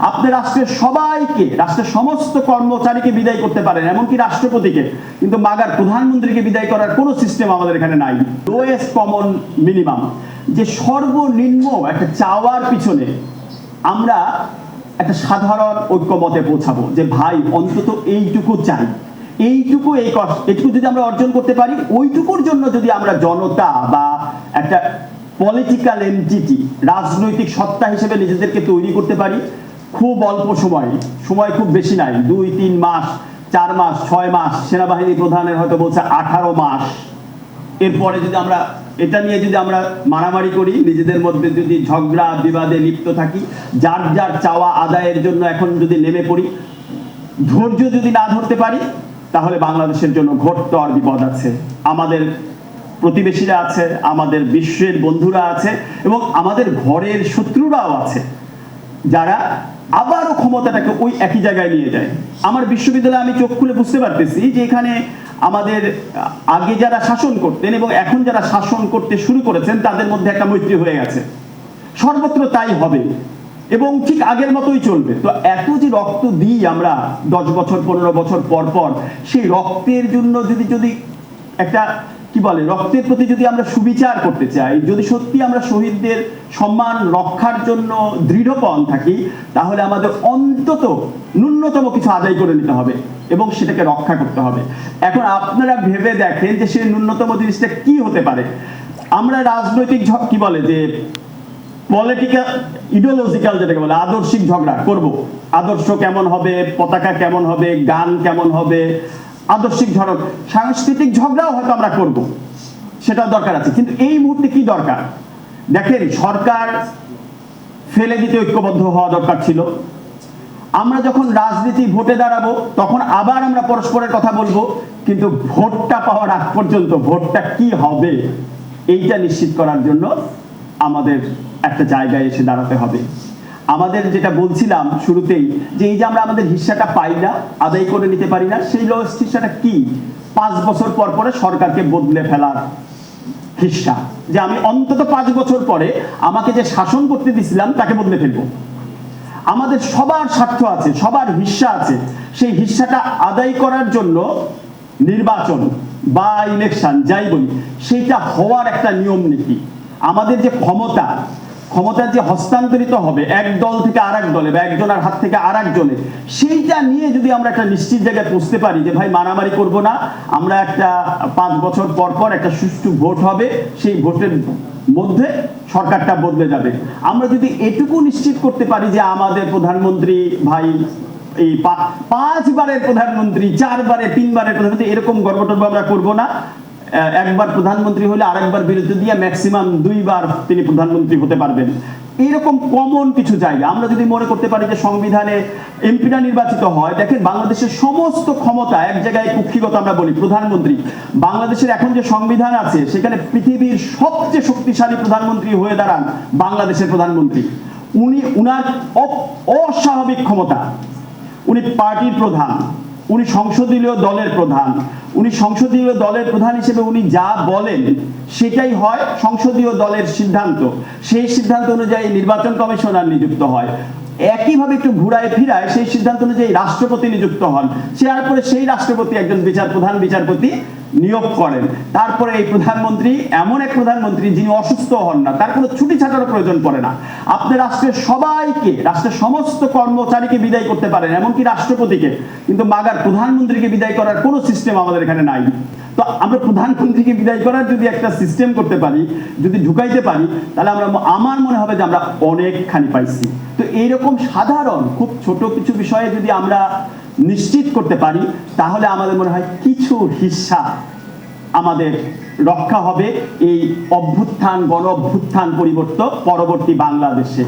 আপনি রাষ্ট্রের সবাইকে, রাষ্ট্রের সমস্ত কর্মচারীকে বিদায় করতে পারেন, এমনকি রাষ্ট্রপতিকে, কিন্তু মাগার প্রধানমন্ত্রীকে বিদায় করার কোনো সিস্টেম আমাদের এখানে নাই। লোয়েস্ট কমন মিনিমাম, যে সর্বনিম্ন একটা চাওয়ার পিছনে আমরা একটা সাধারণ ঐক্যমতে পৌঁছাবো যে ভাই অন্তত এইটুকু চাই, এইটুকু এইটুকু যদি আমরা অর্জন করতে পারি, ওইটুকুর জন্য যদি আমরা জনতা বা একটা পলিটিক্যাল এন্টিটি, রাজনৈতিক সত্তা হিসেবে নিজেদেরকে তৈরি করতে পারি, খুব অল্প সময় খুব বেশি নাই, 2-3 মাস, 4 মাস, 6 মাস, সেনাবাহিনী প্রধানের হয়তো বলছে 18 মাস। এরপরে যদি আমরা এটা নিয়ে যদি আমরা মারামারি করি, নিজেদের মধ্যে যদি ঝগড়া বিবাদে লিপ্ত থাকি, যার যার চাওয়া আদায়ের জন্য এখন যদি নেমে পড়ি, ধৈর্য যদি না ধরতে পারি, তাহলে বাংলাদেশের জন্য ঘোরতর বিপদ আছে। আমাদের প্রতিবেশীরা আছে, আমাদের বিশ্বের বন্ধুরা আছে, এবং আমাদের ঘরের শত্রুরাও আছে, যারা আবারও ক্ষমতাটাকে ওই একই জায়গায় নিয়ে যায়। আমার বিশ্ববিদ্যালয়ে আমি চোখ খুলে বুঝতে পারতেছি যে এখানে আমাদের আগে যারা শাসন করতেন এবং এখন যারা শাসন করতে শুরু করেছেন, তাদের মধ্যে একটা মৈত্রী হয়ে গেছে। সর্বত্র তাই হবে এবং ঠিক আগের মতোই চলবে। তো এত যে রক্ত দিই আমরা 10 বছর 15 বছর পর পর, সেই রক্তের জন্য যদি একটা কি বলে, রক্তের প্রতি যদি আমরা সুবিচার করতে চাই, যদি সত্যি আমরা শহীদদের সম্মান রক্ষার জন্য দৃঢ়পণ থাকি, তাহলে আমাদের অন্তত ন্যূনতম কিছু আদায় করে নিতে হবে এবং সেটাকে রক্ষা করতে হবে। এখন আপনারা ভেবে দেখেন যে সেই ন্যূনতম জিনিসটা কি হতে পারে। আমরা রাজনৈতিক কি বলে যে পলিটিক্যাল ইডিওলজিক্যাল, যেটাকে বলে আদর্শিক ঝগড়া করব, আদর্শ কেমন হবে, পতাকা কেমন হবে, গান কেমন হবে, আদর্শিক ঝড়ক, সাংস্কৃতিক ঝগড়াও হয়তো আমরা করব, সেটাও দরকার আছে। কিন্তু এই মুহূর্তে কি দরকার দেখেন, সরকার ফেলে দিতে ঐক্যবদ্ধ হওয়া দরকার ছিল। আমরা যখন রাজনীতি ভোটে দাঁড়াবো, তখন আবার আমরা পরস্পরের কথা বলবো, কিন্তু ভোটটা পাওয়ার আগ পর্যন্ত ভোটটা কি হবে এইটা নিশ্চিত করার জন্য আমাদের একটা জায়গায় এসে দাঁড়াতে হবে। আমাদের যেটা বলছিলাম শুরুতেই, যে এই যে আমরা আমাদের হিস্সাটা পাই না, আদায় করে নিতে পারি না, সেই লোয়েস্ট হিস্সাটা কি? 5 বছর পর পরে সরকারকে বদলে ফেলার হিস্সা, যে আমি অন্তত 5 বছর পরে আমাকে যে শাসন করতে দিছিলাম তাকে বদলে ফেলবো। আমাদের সবার স্বার্থ আছে, সবার হিস্সা আছে, সেই হিস্সাটা আদায় করার জন্য নির্বাচন বা ইলেকশন যাই বলি, সেইটা হওয়ার একটা নিয়ম নীতি। আমাদের যে ক্ষমতা যে হস্তান্তরিত হবে এক দল থেকে আরেক দলে বা একজনের হাত থেকে আরেক জনে, সেইটা নিয়ে যদি আমরা একটা নিশ্চিত জায়গায় পৌঁছতে পারি যে ভাই মারামারি করব না, আমরা একটা 5 বছর পর পর একটা সুষ্ঠু ভোট হবে, সেই ভোটের মধ্যে সরকারটা বদলে যাবে। আমরা যদি এটুকু নিশ্চিত করতে পারি যে আমাদের প্রধানমন্ত্রী ভাই এই 5 বারের প্রধানমন্ত্রী, 4 বারে 3 বারের প্রধানমন্ত্রী, এরকম গর্বটর্ব আমরা করব না। একবার প্রধানমন্ত্রী হলে আরেকবার বিরতি দিয়ে ম্যাক্সিমাম 2 বার তিনি প্রধানমন্ত্রী হতে পারবেন। এইরকম কমন কিছু জায়গা আমরা যদি মনে করতে পারি যে সংবিধানে এমপিরা নির্বাচিত হয়, দেখেন বাংলাদেশের সমস্ত ক্ষমতা এক জায়গায় কুক্ষিগত আমরা বলি প্রধানমন্ত্রী। বাংলাদেশের এখন যে সংবিধান আছে, সেখানে পৃথিবীর সবচেয়ে শক্তিশালী প্রধানমন্ত্রী হয়ে দাঁড়ান বাংলাদেশের প্রধানমন্ত্রী। উনার অস্বাভাবিক ক্ষমতা, উনি পার্টির প্রধান, উনি সংসদীয় দলের প্রধান, উনি সংসদীয় দলের প্রধান হিসেবে উনি যা বলেন সেটাই হয় সংসদীয় দলের সিদ্ধান্ত। সেই সিদ্ধান্ত অনুযায়ী নির্বাচন কমিশনার নিযুক্ত হয়। একইভাবে একটু ঘুরায় ফিরায় সেই সিদ্ধান্ত অনুযায়ী রাষ্ট্রপতি নিযুক্ত হন। তারপরে সেই রাষ্ট্রপতি একজন প্রধান বিচারপতি নিয়োগ করেন। তারপরে এই প্রধানমন্ত্রী এমন এক প্রধানমন্ত্রী যিনি অসুস্থ হন না, তার কোনো ছুটি ছাটারও প্রয়োজন পড়ে না। আপনি রাষ্ট্রের সবাইকে, রাষ্ট্রের সমস্ত কর্মচারীকে বিদায় করতে পারেন, এমনকি রাষ্ট্রপতিকে, কিন্তু মাগার প্রধানমন্ত্রীকে বিদায় করার কোনো সিস্টেম আমাদের এখানে নাই। তো আমরা প্রধানমন্ত্রীকে বিদায় করার যদি একটা সিস্টেম করতে পারি, যদি ঢুকাইতে পারি, তাহলে আমার মনে হবে যে আমরা অনেকখানি পাইছি। তো এইরকম সাধারণ খুব ছোট কিছু বিষয়ে যদি আমরা নিশ্চিত করতে পারি, তাহলে আমাদের মনে হয় কিছু হিস্সা আমাদের রক্ষা হবে এই গণ অভ্যুত্থান পরবর্তী বাংলাদেশে।